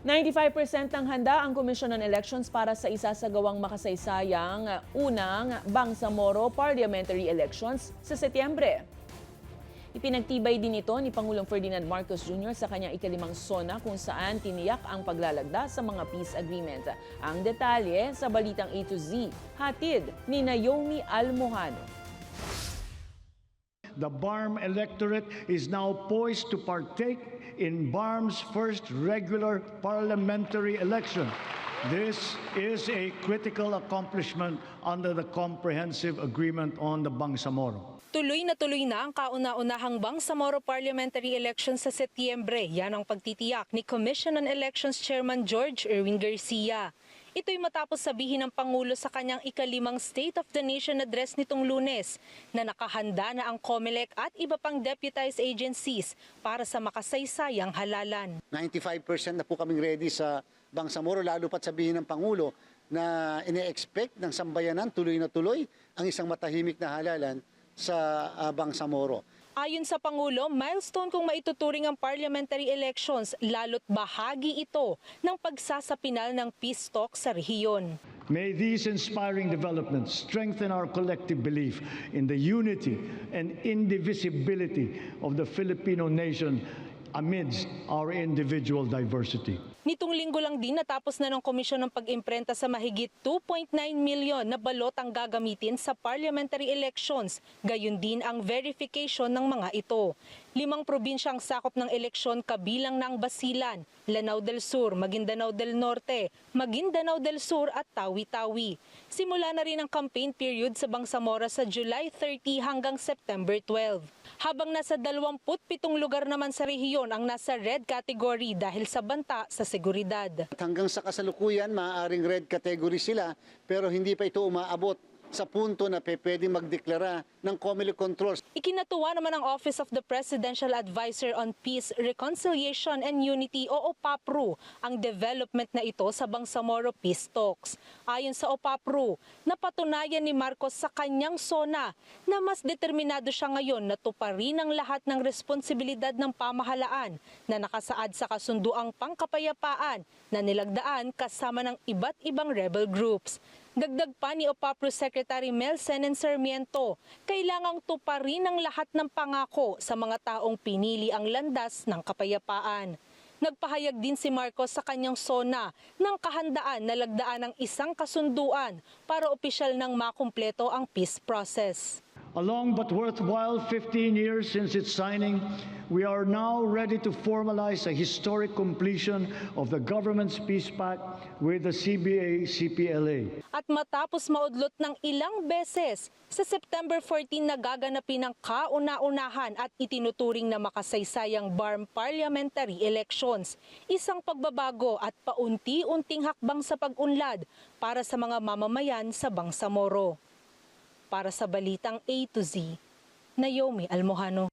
95% ng handa ang Commission on Elections para sa isasagawang makasaysayang unang Bangsamoro Parliamentary Elections sa Setyembre. Ipinagtibay din ito ni Pangulong Ferdinand Marcos Jr. sa kanyang ikalimang SONA kung saan tiniyak ang paglalagda sa mga peace agreement. Ang detalye sa balitang A to Z, hatid ni Naomi Almojano. The BARM electorate is now poised to partake in BARM's first regular parliamentary election. This is a critical accomplishment under the Comprehensive Agreement on the Bangsamoro. Tuloy na ang kauna-unahang Bangsamoro Parliamentary Election sa Setyembre. Yan ang pagtitiyak ni Commission on Elections Chairman George Erwin Garcia. Ito'y matapos sabihin ng Pangulo sa kanyang ikalimang State of the Nation address nitong Lunes na nakahanda na ang COMELEC at iba pang deputized agencies para sa makasaysayang halalan. 95% na po kaming ready sa Bangsamoro, lalo pat sabihin ng Pangulo na ine-expect ng sambayanan tuloy na tuloy ang isang matahimik na halalan sa Bangsamoro. Ayon sa Pangulo, milestone kung maituturing ang parliamentary elections, lalo't bahagi ito ng pagsasapinal ng peace talks sa rehiyon. May these inspiring developments strengthen our collective belief in the unity and indivisibility of the Filipino nation amidst our individual diversity. Nitong linggo lang din natapos na ng komisyon ng pag-imprenta sa mahigit 2.9 milyon na balot ang gagamitin sa parliamentary elections. Gayon din ang verification ng mga ito. 5 probinsya ang sakop ng eleksyon kabilang ng Basilan, Lanao del Sur, Maguindanao del Norte, Maguindanao del Sur at Tawi-Tawi. Simula na rin ang campaign period sa Bangsamoro sa July 30 hanggang September 12. Habang nasa 27 lugar naman sa rehiyon ang nasa red category dahil sa banta sa seguridad. Hanggang sa kasalukuyan, maaaring red category sila, pero hindi pa ito umaabot sa punto na pwedeng magdeklara ng COMELEC controls. Ikinatuwa naman ng Office of the Presidential Advisor on Peace, Reconciliation and Unity o OPAPRU ang development na ito sa Bangsamoro Peace Talks. Ayon sa OPAPRU, napatunayan ni Marcos sa kanyang SONA na mas determinado siya ngayon na tuparin ang lahat ng responsibilidad ng pamahalaan na nakasaad sa kasunduang pangkapayapaan na nilagdaan kasama ng iba't ibang rebel groups. Dagdag pa ni OPAPRU Secretary Mel Senen Sarmiento, kailangang tuparin ang lahat ng pangako sa mga taong pinili ang landas ng kapayapaan. Nagpahayag din si Marcos sa kanyang SONA ng kahandaan na lagdaan ng isang kasunduan para opisyal nang makumpleto ang peace process. A long but worthwhile 15 years since its signing, we are now ready to formalize a historic completion of the government's peace pact with the CBA-CPLA. At matapos maudlot ng ilang beses, sa September 14 nagaganapin ang kauna-unahan at itinuturing na makasaysayang BARM parliamentary elections. Isang pagbabago at paunti-unting hakbang sa pag-unlad para sa mga mamamayan sa Bangsamoro. Para sa Balitang A to Z, Naomi Almojano.